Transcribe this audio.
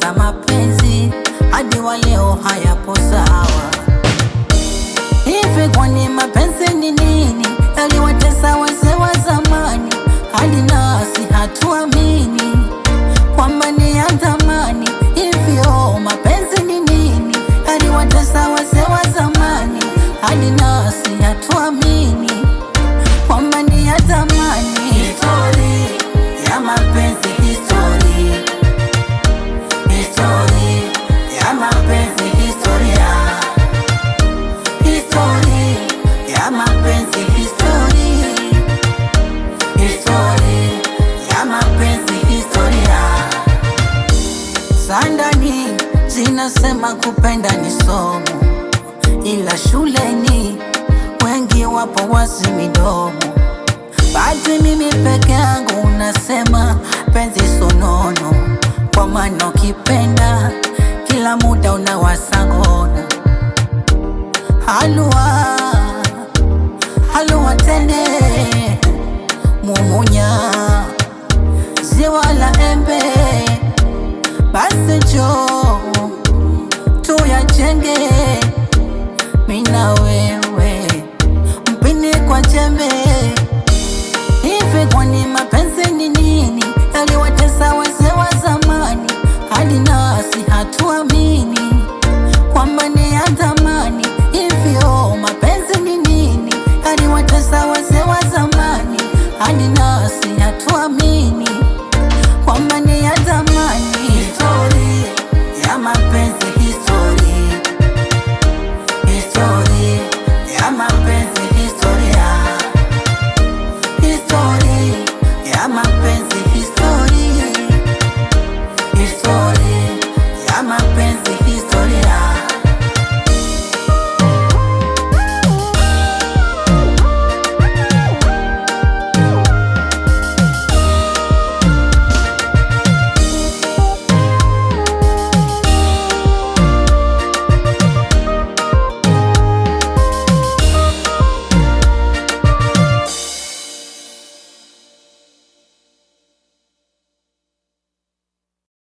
za mapenzi hadi wa leo hayapo sawa. Hivi kwani mapenzi ni nini? Yaliwatesa wazee wa zamani hadi nasi hatuamini kwamba ni ya thamani. Hivyo mapenzi ni nini? Yaliwatesa wazee wa zamani hadi nasi hatuamini kwamba ni ya thamani. History ya mapenzi, history, history ya mapenzi, historia, history ya mapenzi, history, history ya mapenzi, historia. Sandani zinasema kupenda ni somo, ila shuleni wengi wapo wazi midomo. Basi mimi peke yangu unasema penzi sonono, kwa maana ukipenda kila muda unawasangona. Halua, halua tene mumunya ziwa la embe, basi njoo tuyajenge mina wewe mpini kwa jembe. Hivi kwani mapenzi ni nini? Yaliwatesa wazee wa zamani hadi nasi hatuamini